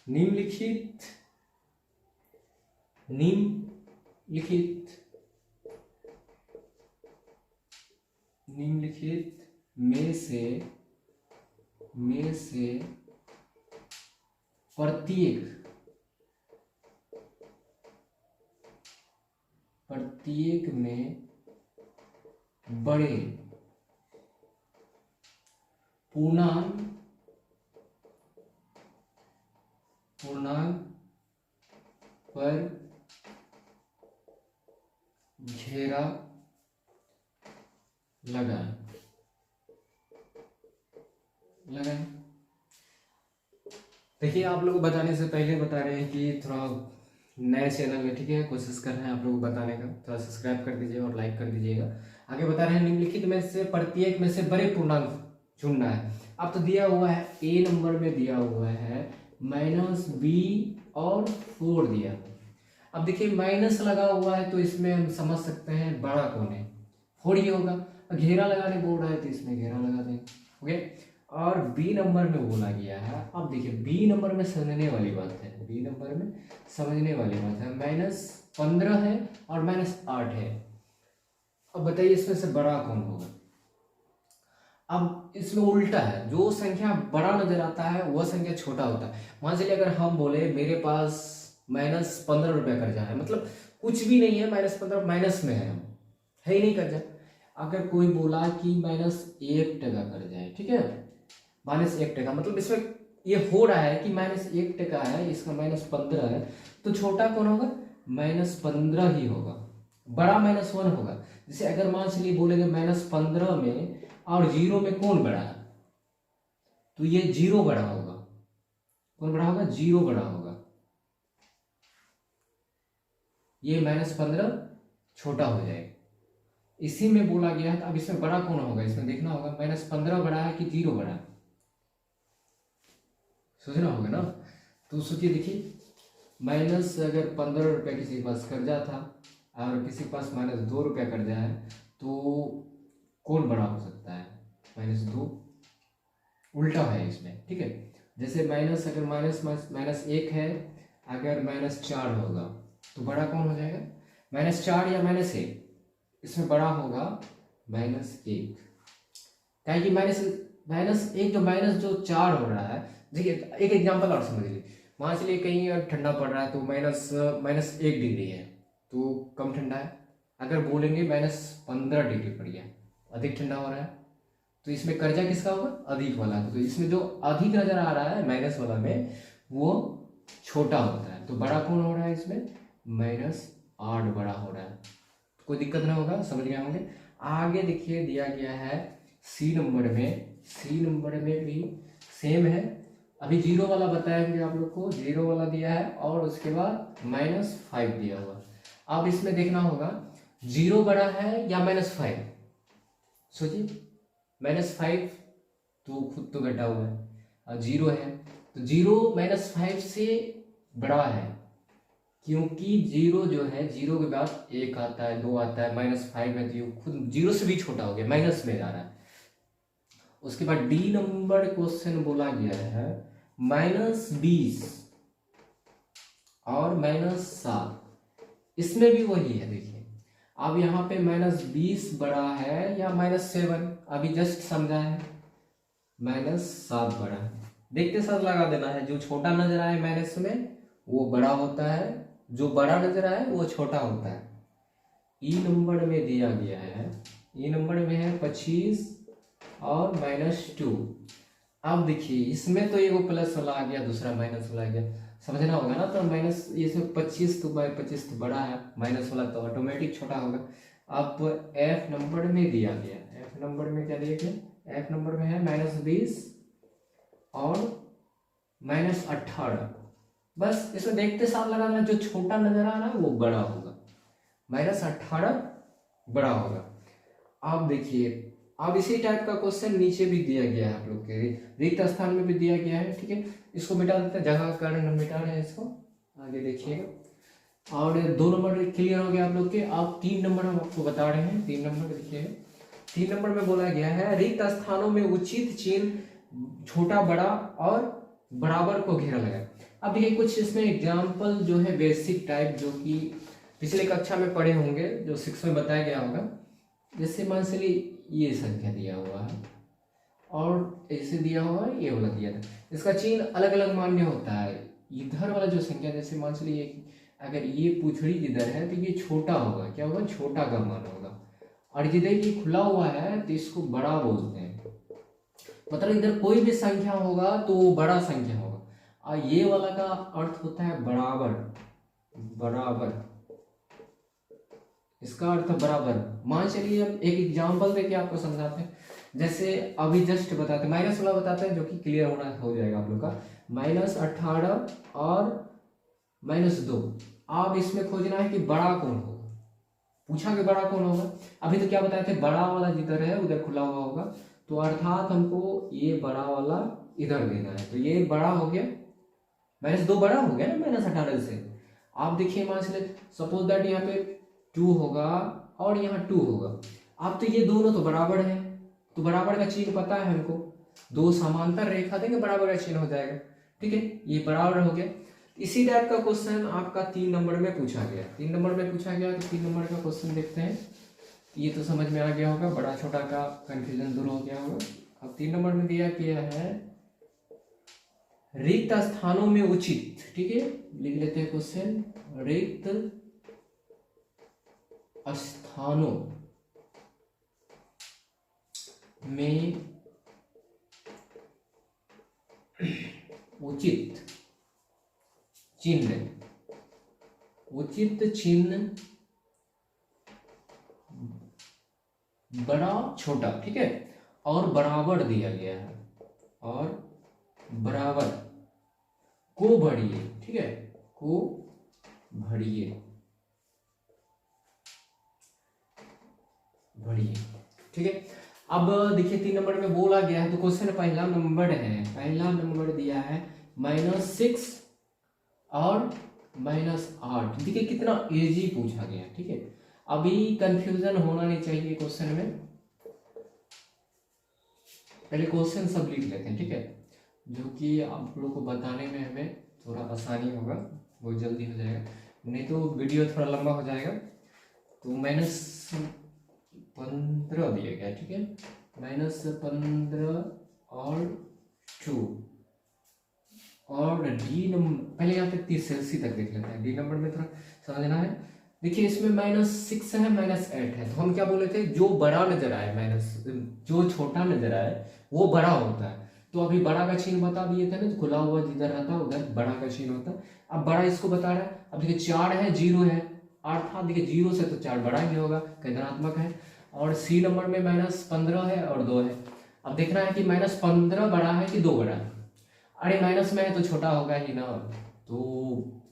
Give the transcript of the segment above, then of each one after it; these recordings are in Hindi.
निम्नलिखित में से प्रत्येक में बड़े पूर्णांक पर घेरा लगाएं। देखिए, आप लोग बताने से पहले बता रहे हैं कि थोड़ा नए चैनल में, ठीक है, कोशिश कर रहे हैं आप लोग बताने का, थोड़ा सब्सक्राइब कर दीजिए और लाइक कर दीजिएगा। आगे बता रहे हैं निम्नलिखित में से प्रत्येक में से बड़े पूर्णांक चुनना है। अब तो दिया हुआ है ए नंबर में दिया हुआ है -b और 4 दिया। अब देखिए माइनस लगा हुआ है तो इसमें हम समझ सकते हैं बड़ा कौन है, 4 ही होगा। घेरा लगाने बोल रहा है तो इसमें घेरा लगा देंगे, ओके। और बी नंबर में बोला गया है, अब देखिए बी नंबर में समझने वाली बात है, -15 है और -8 है। अब बताइए इसमें से बड़ा कौन होगा। अब इसमें उल्टा है, जो संख्या बड़ा नजर आता है वह संख्या छोटा होता है। मान चलिए अगर हम बोले मेरे पास -15 रुपया कर्जा है, मतलब कुछ भी नहीं है, -15 माइनस में है, हम है ही नहीं कर्जा। अगर कोई बोला कि -1 टका कर्जा है, ठीक है, -1 टका, मतलब इसमें ये हो रहा है कि -1 टका है, इसका -15 है, तो छोटा कौन होगा, -15 ही होगा, बड़ा -1 होगा। जैसे अगर मान चलिए बोलेंगे -15 में और 0 में कौन बड़ा है, तो ये 0 बड़ा होगा। कौन बड़ा होगा, 0 बड़ा होगा। ये -15 छोटा हो जाएगा, इसी में बोला गया है। तो अब इसमें बड़ा कौन होगा, इसमें देखना होगा -15 बड़ा है कि 0 बड़ा है, सोचना होगा ना। तो सोचिए, देखिए अगर 15 रुपया किसी के पास कर्जा था और किसी के पास -2 रुपया कर्जा है, तो कौन बड़ा हो सकता है, -2 उल्टा है इसमें, ठीक है। जैसे अगर -1 है, अगर -4 होगा तो बड़ा कौन हो जाएगा, -4 या -1, इसमें बड़ा होगा -1। क्या कि -1 जो 4 हो रहा है। देखिए एक एग्जांपल और समझ लीजिए, मान चलिए कहीं ठंडा पड़ रहा है तो -1 डिग्री है तो कम ठंडा है। अगर बोलेंगे -15 डिग्री पड़ गया, अधिक ठंडा हो रहा है, तो इसमें कर्जा किसका होगा, अधिक वाला। तो इसमें जो अधिक नजर आ रहा है माइनस वाला में, वो छोटा होता है। तो बड़ा कौन हो रहा है इसमें, -8 बड़ा हो रहा है। कोई दिक्कत ना होगा, समझ गए होंगे। आगे देखिए दिया गया है सी नंबर में भी सेम है। अभी 0 वाला बताएंगे आप लोग को, 0 वाला दिया है और उसके बाद -5 दिया हुआ। अब इसमें देखना होगा 0 बड़ा है या -5, सोचिए। -5 तो खुद तो घटा हुआ है और 0 है, तो 0 -5 से बड़ा है, क्योंकि 0 जो है 0 के बाद 1 आता है, 2 आता है, -5 है, तो खुद 0 से भी छोटा हो गया, माइनस में जा रहा है। उसके बाद डी नंबर क्वेश्चन बोला गया है -20 और -7, इसमें भी वही है। देखिए अब यहाँ पे -20 बड़ा है या -7, अभी जस्ट समझा है, -7 बड़ा है, देखते साथ लगा देना है। जो छोटा नजर आए माइनस में वो बड़ा होता है, जो बड़ा नजर आए वो छोटा होता है। ई नंबर में दिया गया है, ई नंबर में है 25 और -2। अब देखिए इसमें तो एगो प्लस वाला आ गया, दूसरा माइनस वाला आ गया, समझना होगा ना। तो माइनस, इसमें 25 तो बड़ा है, माइनस वाला तो ऑटोमेटिक छोटा होगा। अब एफ नंबर में दिया गया, एफ नंबर में क्या दिया गया, एफ नंबर में है -20 और -18। बस इसमें देखते साथ लगाना, जो छोटा नजर आ रहा है वो बड़ा होगा, -18 बड़ा होगा। अब देखिए अब इसी टाइप का क्वेश्चन नीचे भी दिया गया है, आप लोग के रिक्त स्थान में भी दिया गया है, ठीक है। इसको मिटा देते हैं, जगह का कारण हम मिटा रहे हैं इसको, आगे देखिएगा। और 2 नंबर क्लियर हो गया आप लोग के। अब 3 नंबर हम आपको बता रहे हैं, 3 नंबर देखिएगा। 3 नंबर में बोला गया है रिक्त स्थानों में उचित चिन्ह छोटा बड़ा और बराबर को घेरा लगाए। अब देखिए कुछ इसमें एग्जाम्पल जो है बेसिक टाइप, जो कि पिछले कक्षा में पढ़े होंगे, जो 6 में बताया गया होगा। जैसे मान चलिए ये संख्या दिया हुआ है और ऐसे दिया हुआ है, ये वाला दिया था, इसका चिन्ह अलग अलग मान्य होता है। इधर वाला जो संख्या, जैसे मान चलिए अगर ये पूछड़ी इधर है तो ये छोटा होगा, क्या होगा, छोटा का मान होगा। और जिधर ये खुला हुआ है तो इसको बड़ा बोलते हैं। मतलब इधर कोई भी संख्या होगा तो वो बड़ा संख्या होगा। और ये वाला का अर्थ होता है बराबर, बराबर, इसका अर्थ बराबर। मान चलिए अब एक एग्जांपल देके आपको समझाते हैं। जैसे अभी जस्ट बताते हैं, माइनस वाला बताते हैं जो कि क्लियर हो जाएगा आप लोग का। -18 और -2, आप इसमें खोजना है कि बड़ा कौन होगा। पूछा कि बड़ा कौन होगा। अभी तो क्या बताए थे, बड़ा वाला जिधर है उधर खुला हुआ होगा, तो अर्थात हमको ये बड़ा वाला इधर देना है। तो ये बड़ा हो गया, -2 बड़ा हो गया ना -18 से। आप देखिए मान चलिए सपोज दैट यहाँ पे 2 होगा और यहाँ 2 होगा। अब तो ये दोनों तो बराबर है, तो बराबर का चिन्ह पता है हमको, दो समांतर रेखा देंगे बराबर का चिन्ह हो जाएगा। ठीक है, ये बराबर हो गया। इसी टाइप का क्वेश्चन आपका 3 नंबर में पूछा गया। 3 नंबर में पूछा गया तो 3 नंबर का क्वेश्चन देखते हैं। ये तो समझ में आ गया होगा, बड़ा छोटा का कंफ्यूजन दूर हो गया होगा। अब 3 नंबर में दिया गया है रिक्त स्थानों में उचित। ठीक है, लिख लेते हैं क्वेश्चन, रिक्त स्थानों में उचित चिन्ह, उचित चिन्ह बड़ा छोटा, ठीक है, और बराबर दिया गया है, और बराबर को भरिए। ठीक है, को भरिए, भरिए। ठीक है, अब देखिए 3 नंबर में बोला गया है तो क्वेश्चन पहला नंबर है, पहला नंबर दिया है -6 और -8। देखिए कितना इजी पूछा गया। ठीक है, अभी कंफ्यूजन होना नहीं चाहिए क्वेश्चन में। पहले क्वेश्चन सब लिख लेते हैं, ठीक है, जो कि आप लोगों को बताने में हमें थोड़ा आसानी होगा, वो जल्दी हो जाएगा, नहीं तो वीडियो थोड़ा लंबा हो जाएगा। तो -15 दिया गया। ठीक है, -15 और 2 और डी नंबर, पहले यहाँ पे 30 से 80 तक देख लेते हैं। डी नंबर में थोड़ा समझना है। देखिए इसमें -6 है, -8 है, तो हम क्या बोले थे, जो बड़ा नजर आए जो छोटा नजर आए वो बड़ा होता है। तो अभी बड़ा का चिन्ह बता दिए थे ना, जो खुला हुआ जिधर रहता है उधर बड़ा का चिन्ह होता है। अब बड़ा इसको बता रहा है। अब देखिए 4 है, 0 है, अर्थात देखिए 0 से तो 4 बड़ा ही होगा, धनात्मक है। और सी नंबर में -15 है और 2 है। अब देखना है कि -15 बड़ा है कि 2 बड़ा है। अरे माइनस में है तो छोटा होगा ही ना, तो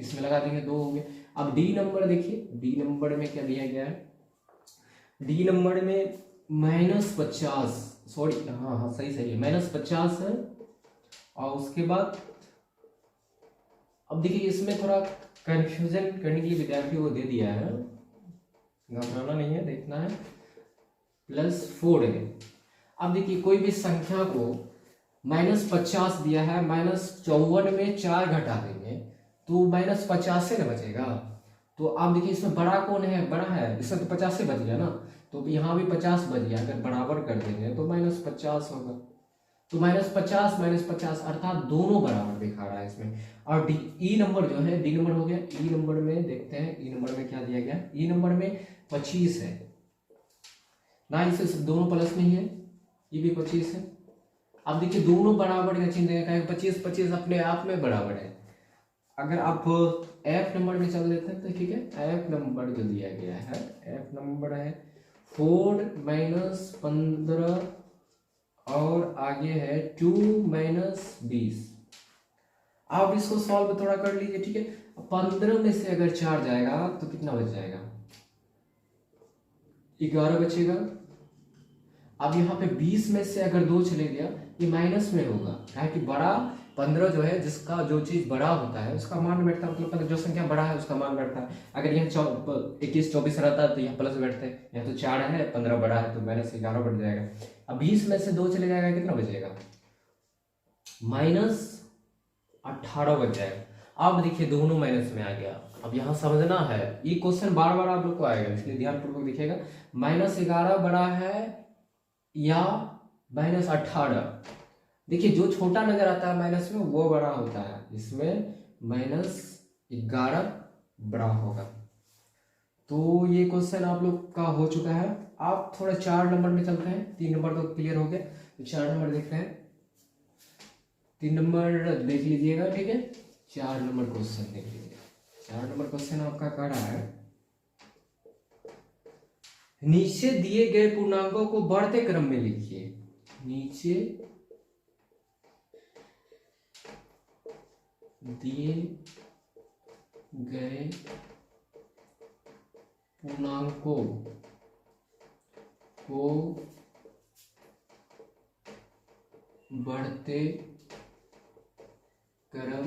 इसमें लगा देंगे 2 हो गए। अब डी नंबर देखिए, डी नंबर में क्या दिया गया है, डी नंबर में -50, सॉरी हाँ सही है, -50 है। और उसके बाद अब देखिए इसमें थोड़ा कंफ्यूजन करने के लिए विद्यार्थियों को दे दिया है, घबराना नहीं है, देखना है, +4 है। अब देखिए कोई भी संख्या को -50 दिया है, -54 में 4 घटा देंगे तो -50 से न बचेगा। तो आप देखिए इसमें बड़ा कौन है, बड़ा है, इसमें तो 50 से बच गया ना, तो यहाँ भी 50 बच गया। अगर बराबर कर देंगे तो -50 होगा। तो -50 अर्थात दोनों बराबर दिखा रहा है इसमें। और ई नंबर जो है, डी नंबर हो गया। ई नंबर में देखते हैं, ई नंबर में क्या दिया गया। ई नंबर में 25 है ना, इसे दोनों प्लस में ही है, ये भी 25 है। अब देखिए दोनों बराबर का चिन्ह देगा, 25 अपने आप में बराबर है। अगर आप एफ नंबर में चल देते हैं तो ठीक है, एफ नंबर जो दिया गया है, एफ नंबर है 4 -15 और आगे है 2 -20। आप इसको सॉल्व थोड़ा कर लीजिए। ठीक है, 15 में से अगर 4 जाएगा तो कितना बच जाएगा, 11 बचेगा। अब यहाँ पे 20 में से अगर 2 चले गया, ये माइनस में होगा, क्या कि बड़ा 15 जो है, जिसका जो चीज बड़ा होता है उसका मान बैठता है, मतलब जो संख्या बड़ा है उसका मान बैठता है। अगर यहाँ 21-24 रहता है तो यहाँ प्लस बैठते हैं, यहाँ तो 4 है, 15 बड़ा है तो -11 बढ़ जाएगा। अब 20 में से 2 चले जाएगा, कितना बचेगा, -18 बच जाएगा। अब देखिए दोनों माइनस में आ गया। अब यहाँ समझना है, ये क्वेश्चन बार बार आप लोग को आएगा, इसलिए ध्यानपूर्वक देखिएगा। -11 बड़ा है या -18? देखिए जो छोटा नजर आता है माइनस में वो बड़ा होता है, इसमें -11 बड़ा होगा। तो ये क्वेश्चन आप लोग का हो चुका है। आप थोड़ा 4 नंबर में चलते हैं, 3 नंबर तो क्लियर हो गया, तो 4 नंबर देखते हैं। 3 नंबर देख लीजिएगा, ठीक है। 4 नंबर क्वेश्चन देख लीजिए। 4 नंबर क्वेश्चन आपका कह रहा है, नीचे दिए गए पूर्णांकों को बढ़ते क्रम में लिखिए। नीचे दिए गए पूर्णांकों को बढ़ते क्रम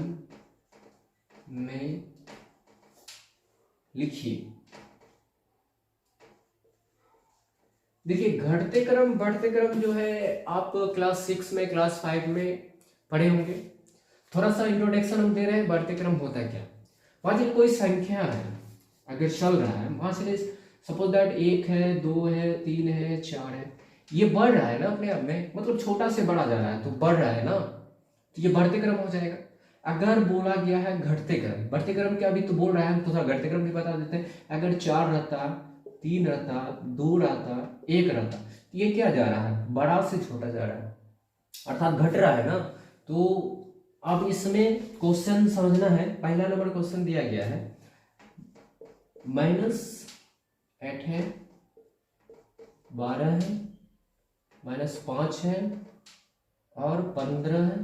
में लिखिए। देखिए घटते क्रम बढ़ते क्रम जो है आप क्लास 6 में क्लास 5 में पढ़े होंगे। थोड़ा सा इंट्रोडक्शन हम दे रहे हैं, बढ़ते क्रम होता है क्या। वहां चलिए कोई संख्या है अगर चल रहा है, वहां चलिए सपोज दैट 1 है, 2 है, 3 है, 4 है, ये बढ़ रहा है ना अपने आप में, मतलब छोटा से बड़ा जा रहा है तो बढ़ रहा है ना, तो ये बढ़ते क्रम हो जाएगा। अगर बोला गया है घटते क्रम, बढ़ते क्रम क्या अभी तो बोल रहा है, हम तो थोड़ा घटते क्रम भी बता देते हैं। अगर 4 रहता, 3 रहता, 2 रहता, 1 रहता, तो ये क्या जा रहा है, बड़ा से छोटा जा रहा है, अर्थात घट रहा है ना। तो अब इसमें क्वेश्चन समझना है। पहला नंबर क्वेश्चन दिया गया है, -8 है, 12 है, -5 है और 15 है,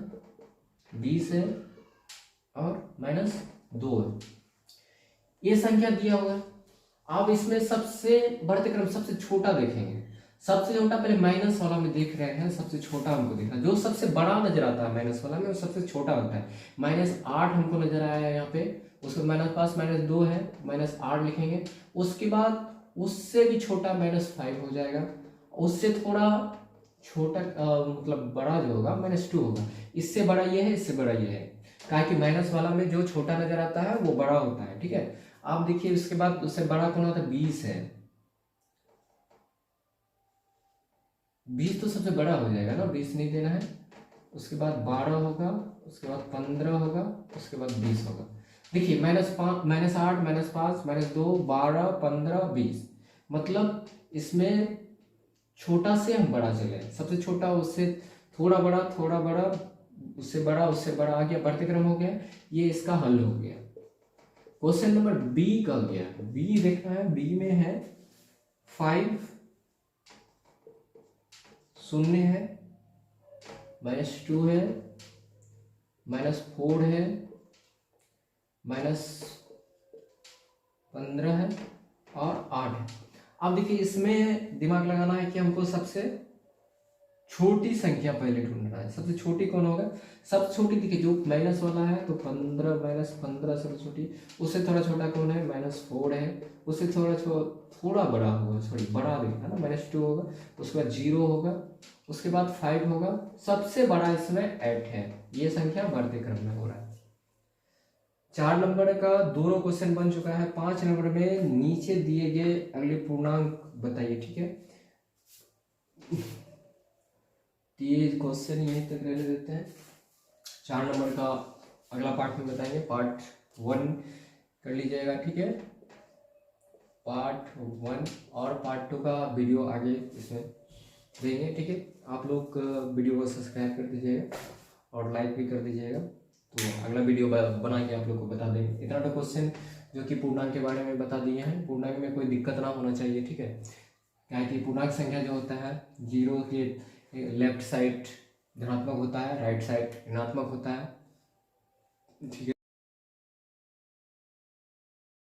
20 है और -2 है। ये संख्या दिया होगा। आप इसमें सबसे बढ़ते क्रम सबसे छोटा देखेंगे। सबसे छोटा पहले माइनस वाला में देख रहे हैं, सबसे छोटा हमको देखना, जो सबसे बड़ा नजर आता है माइनस वाला में वो सबसे छोटा होता है। -8 हमको नजर आया है यहाँ पे, उसके पास -2 है, -8 लिखेंगे। उसके बाद उससे भी छोटा -5 हो जाएगा, उससे थोड़ा छोटा मतलब बड़ा जो होगा -2 होगा। इससे बड़ा ये है, इससे बड़ा ये है, कहा कि माइनस वाला में जो छोटा नजर आता है वो बड़ा होता है, ठीक है। आप देखिए उसके बाद उससे बड़ा कौन होता है, 20 है। 20 तो सबसे बड़ा हो जाएगा ना, 20 नहीं देना है। उसके बाद 12 होगा, उसके बाद 15 होगा, उसके बाद 20 होगा। देखिए -8, -5, -2, 12, 15, 20, मतलब इसमें छोटा से हम बड़ा चले, सबसे छोटा उससे थोड़ा बड़ा, थोड़ा बड़ा, उससे बड़ा आ गया, बढ़ते क्रम हो गया। ये इसका हल हो गया। क्वेश्चन नंबर बी का गया, बी देखना है। बी में है 5, 0 है, -2 है, -4 है, -15 है और 8 है। अब देखिए इसमें दिमाग लगाना है कि हमको सबसे छोटी संख्या पहले ढूंढना है। सबसे छोटी कौन होगा, सबसे छोटी देखिए जो माइनस वाला है तो 15, -15 सबसे छोटी। उससे थोड़ा छोटा कौन है, -4 है। उससे थोड़ा बड़ा होगा, सॉरी बड़ा देखना ना, -2 होगा। उसके बाद 0 होगा, उसके बाद 5 होगा, सबसे बड़ा इसमें 8 है। ये संख्या बढ़ते क्रम में हो रहा है। 4 नंबर का दोनों क्वेश्चन बन चुका है। 5 नंबर में नीचे दिए गए अगले पूर्णांक बताइए, ठीक है। ये क्वेश्चन यहीं तक रहने देते हैं। 4 नंबर का अगला पार्ट में बताएंगे, पार्ट 1 कर लीजिएगा, ठीक है। पार्ट 1 और पार्ट 2 का वीडियो आगे इसमें देंगे, ठीक है। आप लोग वीडियो को सब्सक्राइब कर दीजिएगा और लाइक भी कर दीजिएगा, तो अगला वीडियो बना के आप लोग को बता देंगे। इतना तो क्वेश्चन जो कि पूर्णांक के बारे में बता दिए हैं। पूर्णांक में कोई दिक्कत ना होना चाहिए, ठीक है। क्या कि पूर्णांक संख्या जो होता है 0 के लेफ्ट साइड धनात्मक होता है, राइट साइड ऋणात्मक होता है, ठीक है।